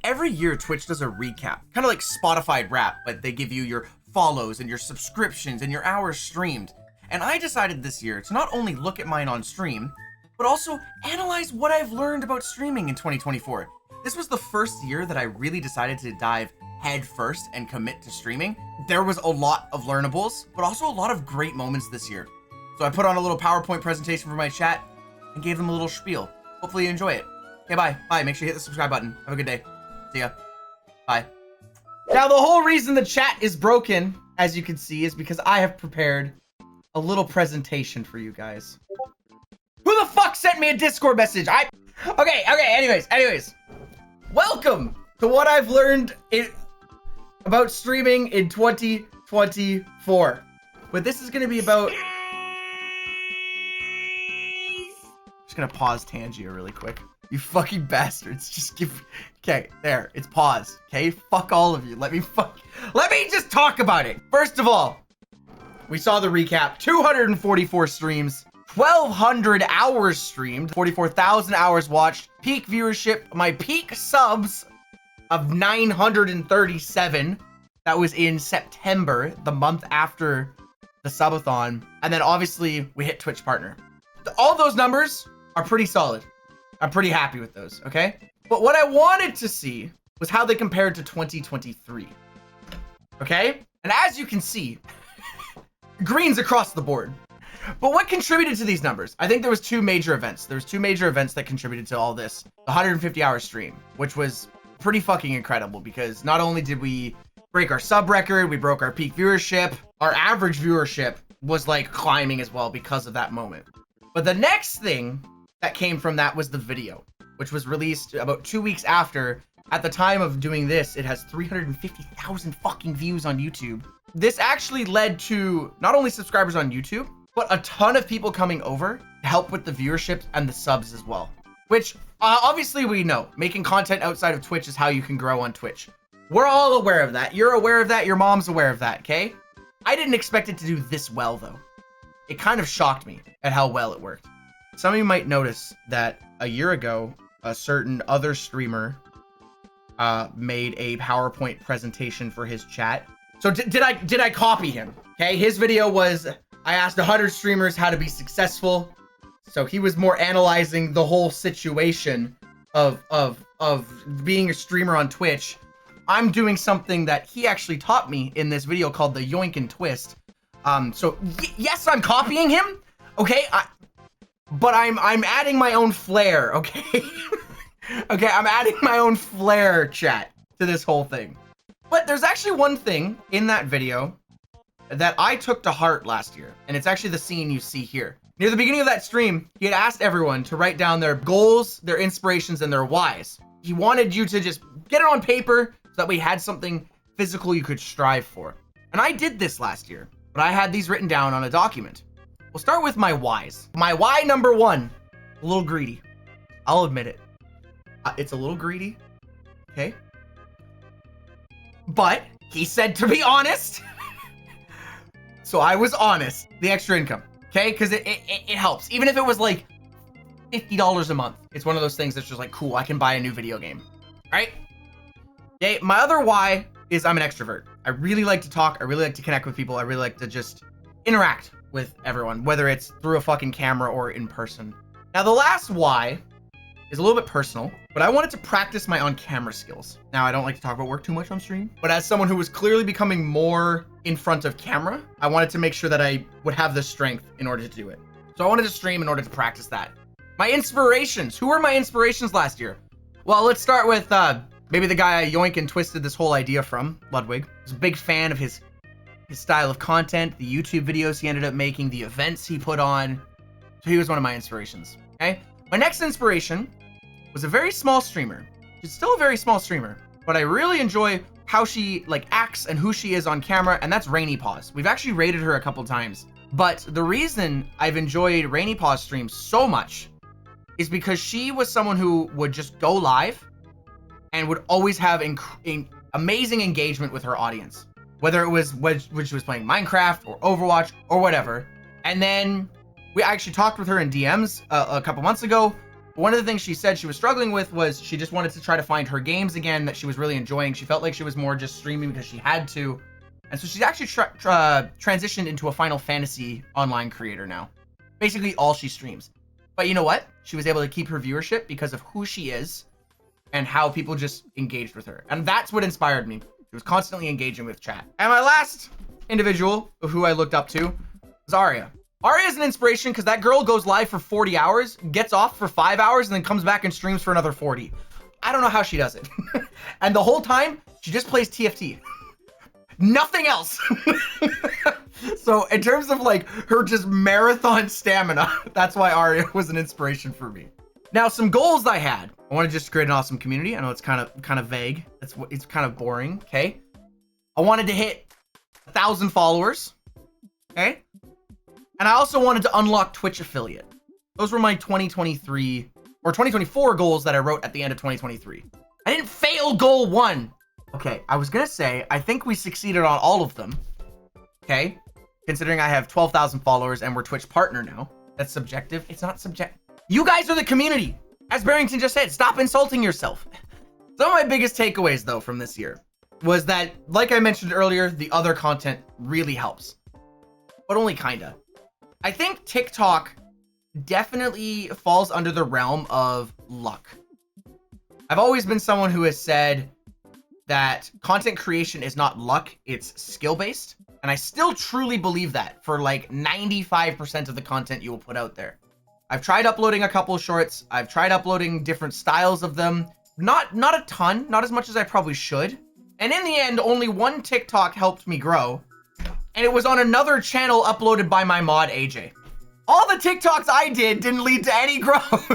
every year Twitch does a recap, kind of like Spotify Wrap, but they give you your follows and your subscriptions and your hours streamed. And I decided this year to not only look at mine on stream, but also analyze what I've learned about streaming in 2024. This was the first year that I really decided to dive head first and commit to streaming. There was a lot of learnables, but also a lot of great moments this year. So I put on a little PowerPoint presentation for my chat and gave them a little spiel. Hopefully you enjoy it. Okay, bye. Bye. Make sure you hit the subscribe button. Have a good day. See ya. Bye. Now, the whole reason the chat is broken, as you can see, is because I have prepared a little presentation for you guys. Who the fuck sent me a Discord message? Okay, anyways. Welcome to what I've learned about streaming in 2024. But this is gonna be about... Just gonna pause Tangia really quick. You fucking bastards. Just give... Okay, there. It's paused. Okay? Fuck all of you. Let me just talk about it. First of all, we saw the recap. 244 streams. 1,200 hours streamed. 44,000 hours watched. Peak viewership. My peak subs of 937. That was in September, the month after the subathon. And then obviously we hit Twitch partner. All those numbers are pretty solid. I'm pretty happy with those, okay? But what I wanted to see was how they compared to 2023, okay? And as you can see, greens across the board. But what contributed to these numbers? I think there was two major events. There was two major events that contributed to all this. The 150-hour stream, which was pretty fucking incredible because not only did we break our sub record, we broke our peak viewership, our average viewership was like climbing as well because of that moment. But the next thing that came from that was the video, which was released about 2 weeks after. At the time of doing this, it has 350,000 fucking views on YouTube. This actually led to not only subscribers on YouTube, but a ton of people coming over to help with the viewership and the subs as well. Which, obviously we know, making content outside of Twitch is how you can grow on Twitch. We're all aware of that. You're aware of that. Your mom's aware of that, okay? I didn't expect it to do this well, though. It kind of shocked me at how well it worked. Some of you might notice that a year ago, a certain other streamer made a PowerPoint presentation for his chat. So did I copy him? Okay, his video was, I asked 100 streamers how to be successful. So he was more analyzing the whole situation of being a streamer on Twitch. I'm doing something that he actually taught me in this video called the Yoink and Twist. So yes, I'm copying him. Okay, but I'm adding my own flair, okay? Okay, I'm adding my own flair, chat, to this whole thing. But there's actually one thing in that video that I took to heart last year, and it's actually the scene you see here. Near the beginning of that stream, he had asked everyone to write down their goals, their inspirations, and their whys. He wanted you to just get it on paper so that we had something physical you could strive for. And I did this last year, but I had these written down on a document. We'll start with my whys. My why number one, a little greedy. I'll admit it. It's a little greedy, okay? But he said to be honest. So I was honest. The extra income, okay? Because it helps. Even if it was like $50 a month. It's one of those things that's just like, cool, I can buy a new video game, right? Okay, my other why is I'm an extrovert. I really like to talk. I really like to connect with people. I really like to just interact with everyone, whether it's through a fucking camera or in person. Now, the last why is a little bit personal, but I wanted to practice my on-camera skills. Now, I don't like to talk about work too much on stream, but as someone who was clearly becoming more in front of camera, I wanted to make sure that I would have the strength in order to do it. So I wanted to stream in order to practice that. My inspirations. Who were my inspirations last year? Well, let's start with maybe the guy I yoink and twisted this whole idea from, Ludwig. I was a big fan of his style of content, the YouTube videos he ended up making, the events he put on. So he was one of my inspirations, okay? My next inspiration was a very small streamer. She's still a very small streamer, but I really enjoy how she like acts and who she is on camera, and that's Rainy Paws. We've actually rated her a couple times, but the reason I've enjoyed Rainy Paws streams so much is because she was someone who would just go live and would always have amazing engagement with her audience. Whether it was when she was playing Minecraft or Overwatch or whatever. And then we actually talked with her in DMs a couple months ago, One of the things she said she was struggling with was she just wanted to try to find her games again that she was really enjoying. She felt like she was more just streaming because she had to. And so she's actually transitioned into a Final Fantasy online creator now. Basically all she streams. But you know what? She was able to keep her viewership because of who she is and how people just engaged with her. And that's what inspired me. She was constantly engaging with chat. And my last individual who I looked up to was Aria. Aria is an inspiration because that girl goes live for 40 hours, gets off for 5 hours, and then comes back and streams for another 40. I don't know how she does it. And the whole time, she just plays TFT. Nothing else. So in terms of like her just marathon stamina, that's why Aria was an inspiration for me. Now, some goals I had. I want to just create an awesome community. I know it's kind of vague. It's kind of boring. Okay. I wanted to hit 1,000 followers. Okay. And I also wanted to unlock Twitch affiliate. Those were my 2023 or 2024 goals that I wrote at the end of 2023. I didn't fail goal 1. Okay, I was gonna say, I think we succeeded on all of them. Okay, considering I have 12,000 followers and we're Twitch partner now. That's subjective. It's not subjective. You guys are the community. As Barrington just said, stop insulting yourself. Some of my biggest takeaways though from this year was that, like I mentioned earlier, the other content really helps, but only kinda. I think TikTok definitely falls under the realm of luck. I've always been someone who has said that content creation is not luck, it's skill-based. And I still truly believe that for like 95% of the content you will put out there. I've tried uploading a couple of shorts. I've tried uploading different styles of them. Not a ton, not as much as I probably should. And in the end, only one TikTok helped me grow. And it was on another channel uploaded by my mod, AJ. All the TikToks I did didn't lead to any growth.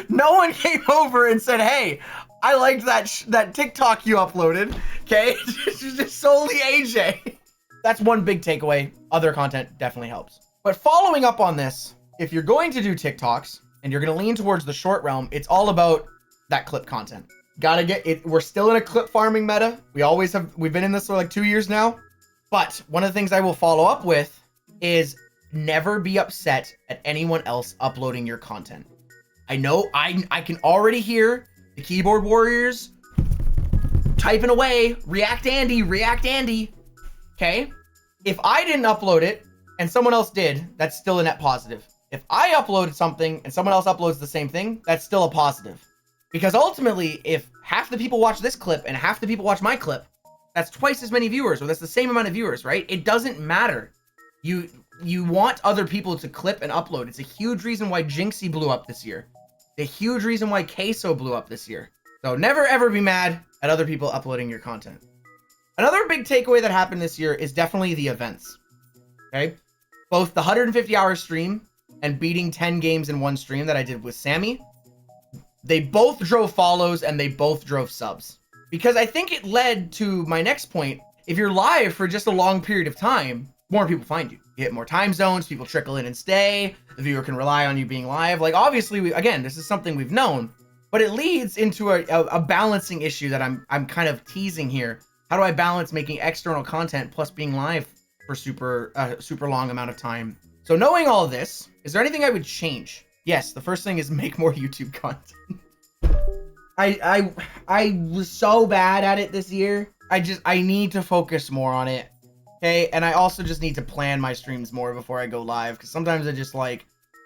No one came over and said, hey, I liked that TikTok you uploaded, okay? It's just solely AJ. That's one big takeaway. Other content definitely helps. But following up on this, if you're going to do TikToks and you're going to lean towards the short realm, it's all about that clip content. Gotta get it. We're still in a clip farming meta. We've been in this for like 2 years now. But one of the things I will follow up with is never be upset at anyone else uploading your content. I know I can already hear the keyboard warriors typing away, react Andy. Okay? If I didn't upload it and someone else did, that's still a net positive. If I uploaded something and someone else uploads the same thing, that's still a positive. Because ultimately, if half the people watch this clip and half the people watch my clip, that's twice as many viewers, or that's the same amount of viewers, right? It doesn't matter. You want other people to clip and upload. It's a huge reason why Jinxie blew up this year. It's a huge reason why Queso blew up this year. So never ever be mad at other people uploading your content. Another big takeaway that happened this year is definitely the events. Okay? Both the 150-hour stream and beating 10 games in one stream that I did with Sammy, they both drove follows and they both drove subs. Because I think it led to my next point. If you're live for just a long period of time, more people find you. You hit more time zones, people trickle in and stay, the viewer can rely on you being live. Like, obviously, again, this is something we've known, but it leads into a balancing issue that I'm kind of teasing here. How do I balance making external content plus being live for super long amount of time? So knowing all of this, is there anything I would change? Yes, the first thing is make more YouTube content. I was so bad at it this year. I need to focus more on it. Okay, and I also just need to plan my streams more before I go live, because sometimes I just like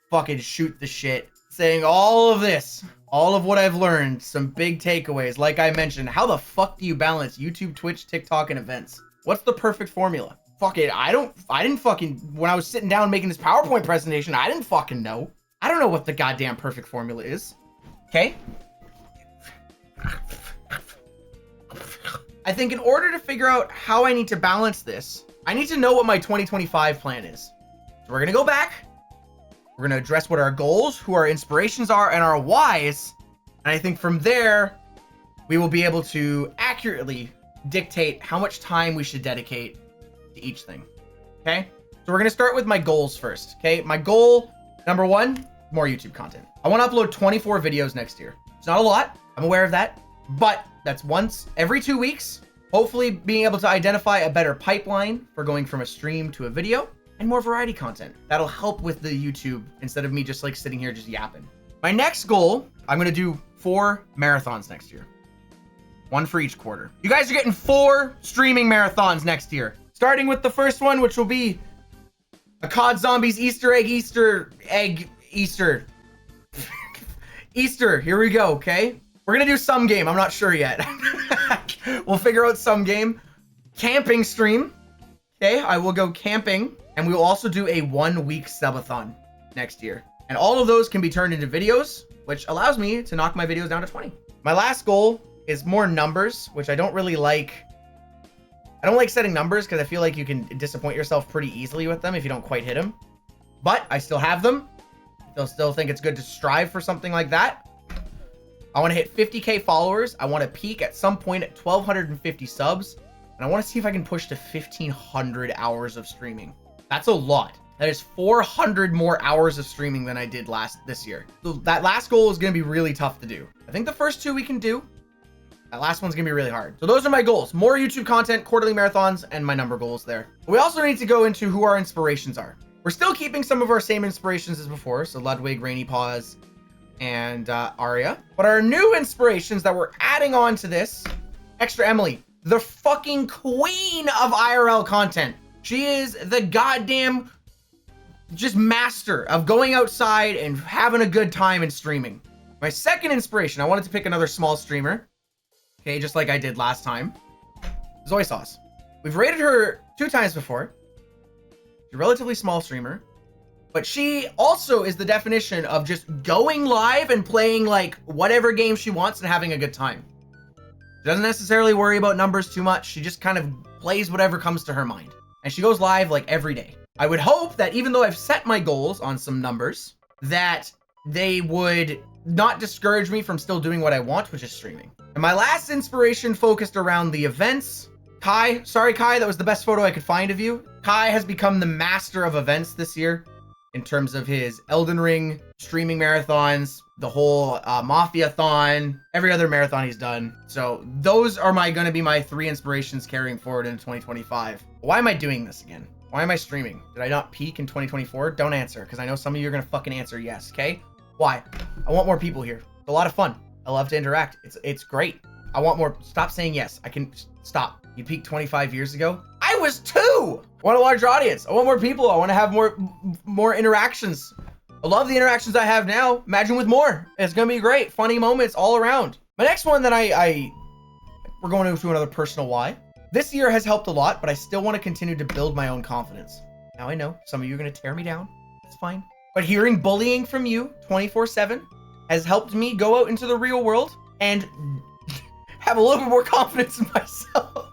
fucking shoot the shit, saying all of this, all of what I've learned, some big takeaways. Like I mentioned, how the fuck do you balance YouTube, Twitch, TikTok, and events? What's the perfect formula? Fuck it, I didn't fucking, when I was sitting down making this PowerPoint presentation, I didn't fucking know. I don't know what the goddamn perfect formula is. Okay? I think in order to figure out how I need to balance this, I need to know what my 2025 plan is. So we're gonna go back. We're gonna address what our goals, who our inspirations are, and our whys. And I think from there, we will be able to accurately dictate how much time we should dedicate to each thing. Okay? So we're gonna start with my goals first. Okay? My goal, number 1, more YouTube content. I wanna upload 24 videos next year. It's not a lot. I'm aware of that. But that's once every 2 weeks, hopefully being able to identify a better pipeline for going from a stream to a video and more variety content. That'll help with the YouTube instead of me just like sitting here just yapping. My next goal, I'm going to do 4 marathons next year. 1 for each quarter. You guys are getting 4 streaming marathons next year. Starting with the first one, which will be a COD Zombies Easter. Easter, here we go, okay? We're gonna do some game, I'm not sure yet. We'll figure out some game. Camping stream, okay? I will go camping, and we will also do a 1-week subathon next year. And all of those can be turned into videos, which allows me to knock my videos down to 20. My last goal is more numbers, which I don't really like. I don't like setting numbers because I feel like you can disappoint yourself pretty easily with them if you don't quite hit them. But I still have them. They'll still think it's good to strive for something like that. I want to hit 50K followers. I want to peak at some point at 1,250 subs. And I want to see if I can push to 1,500 hours of streaming. That's a lot. That is 400 more hours of streaming than I did this year. So that last goal is going to be really tough to do. I think the first 2 we can do. That last one's gonna be really hard. So those are my goals. More YouTube content, quarterly marathons, and my number goals there. We also need to go into who our inspirations are. We're still keeping some of our same inspirations as before. So Ludwig, Rainy Paws, and Arya. But our new inspirations that we're adding on to this, Extra Emily, the fucking queen of IRL content. She is the goddamn just master of going outside and having a good time and streaming. My second inspiration, I wanted to pick another small streamer. Okay, just like I did last time. Zoe Sauce. We've rated her 2 times before. She's a relatively small streamer. But she also is the definition of just going live and playing like whatever game she wants and having a good time. She doesn't necessarily worry about numbers too much. She just kind of plays whatever comes to her mind. And she goes live like every day. I would hope that even though I've set my goals on some numbers, that they would not discourage me from still doing what I want, which is streaming. And my last inspiration focused around the events. Kai, sorry Kai, that was the best photo I could find of you. Kai has become the master of events this year in terms of his Elden Ring streaming marathons, the whole Mafia-thon, every other marathon he's done. So those are gonna be my 3 inspirations carrying forward into 2025. Why am I doing this again? Why am I streaming? Did I not peak in 2024? Don't answer, because I know some of you are gonna fucking answer yes, okay? Why? I want more people here. It's a lot of fun. I love to interact. It's great. I want more. Stop saying yes. I can stop. You peaked 25 years ago. I was 2. I want a larger audience. I want more people. I want to have more interactions. I love the interactions I have now. Imagine with more. It's gonna be great. Funny moments all around. My next one that we're going into another personal why. This year has helped a lot, but I still want to continue to build my own confidence. Now I know some of you are gonna tear me down. It's fine. But hearing bullying from you 24/7 has helped me go out into the real world and have a little bit more confidence in myself.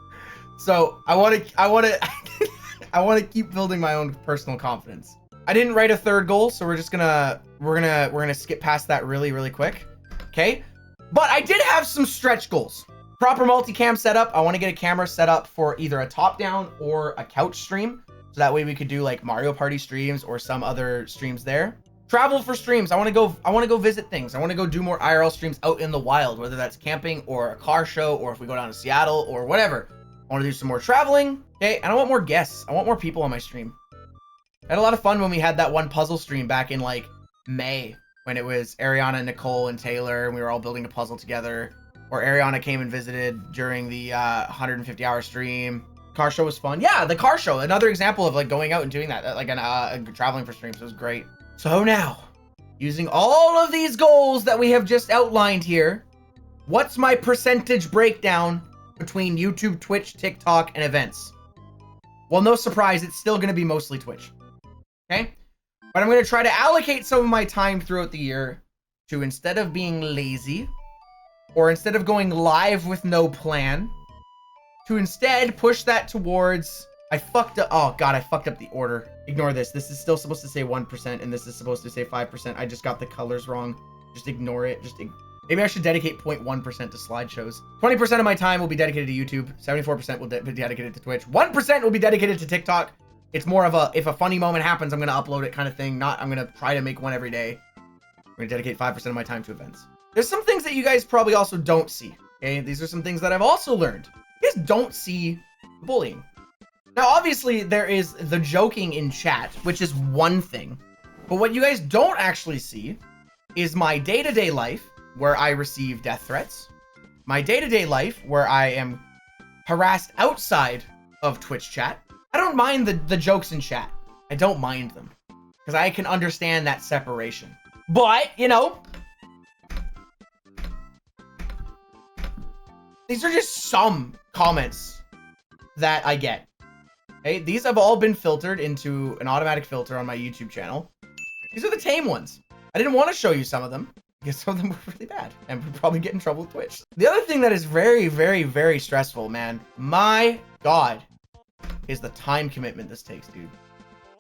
So I want to keep building my own personal confidence. I didn't write a 3rd goal, so we're gonna skip past that really quick. Okay, but I did have some stretch goals. Proper multicam setup. I want to get a camera set up for either a top down or a couch stream. So that way we could do like Mario Party streams or some other streams there. Travel for streams. I want to go visit things. I want to go do more IRL streams out in the wild, whether that's camping or a car show, or if we go down to Seattle or whatever. I want to do some more traveling. Okay. And I want more guests. I want more people on my stream. I had a lot of fun when we had that one puzzle stream back in like May, when it was Ariana, Nicole, and Taylor, and we were all building a puzzle together. Or Ariana came and visited during the 150-hour stream. Car show was fun. Yeah, the car show. Another example of like going out and doing that, like traveling for streams. It was great. So now, using all of these goals that we have just outlined here, what's my percentage breakdown between YouTube, Twitch, TikTok, and events? Well, no surprise, it's still going to be mostly Twitch. Okay? But I'm going to try to allocate some of my time throughout the year to, instead of being lazy, or instead of going live with no plan, to instead push that towards, I fucked up, oh god, I fucked up the order. Ignore this. This is still supposed to say 1%, and this is supposed to say 5%. I just got the colors wrong. Just ignore it. Maybe I should dedicate 0.1% to slideshows. 20% of my time will be dedicated to YouTube. 74% will be dedicated to Twitch. 1% will be dedicated to TikTok. It's more of a, if a funny moment happens, I'm going to upload it kind of thing. Not, I'm going to try to make one every day. I'm going to dedicate 5% of my time to events. There's some things that you guys probably also don't see. Okay, these are some things that I've also learned. You guys don't see bullying. Now, obviously, there is the joking in chat, which is one thing. But what you guys don't actually see is my day-to-day life where I receive death threats, my day-to-day life where I am harassed outside of Twitch chat. I don't mind the jokes in chat. I don't mind them because I can understand that separation. But, you know, these are just some comments that I get. Okay, these have all been filtered into an automatic filter on my YouTube channel. These are the tame ones. I didn't want to show you some of them because some of them were really bad and would probably get in trouble with Twitch. The other thing that is very, very, very stressful, man, my God, is the time commitment this takes, dude.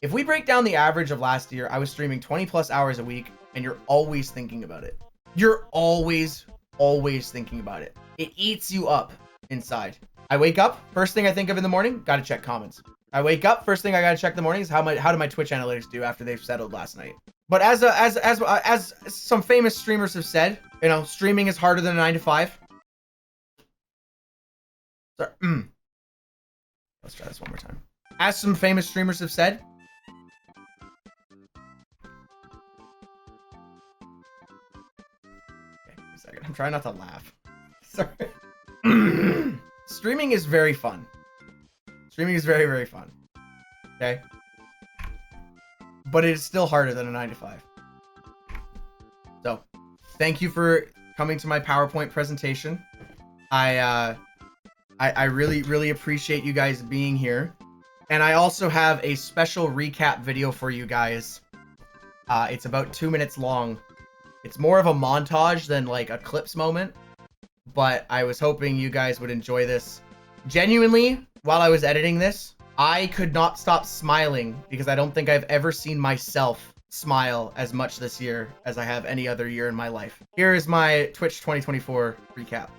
If we break down the average of last year, I was streaming 20 plus hours a week and you're always thinking about it. You're always thinking about it. It eats you up inside. I wake up, first thing I think of in the morning, gotta check comments. I wake up, first thing I gotta check in the morning is how do my Twitch analytics do after they've settled last night. But as some famous streamers have said, you know, streaming is harder than a 9 to 5. Sorry. Let's try this one more time. As some famous streamers have said, okay, a second. I'm trying not to laugh. Sorry. Streaming is very fun. Streaming is very, very fun. Okay? But it is still harder than a 9 to 5. So, thank you for coming to my PowerPoint presentation. I really, really appreciate you guys being here. And I also have a special recap video for you guys. It's about 2 minutes long. It's more of a montage than like a clips moment. But I was hoping you guys would enjoy this. Genuinely, while I was editing this, I could not stop smiling because I don't think I've ever seen myself smile as much this year as I have any other year in my life. Here is my Twitch 2024 recap.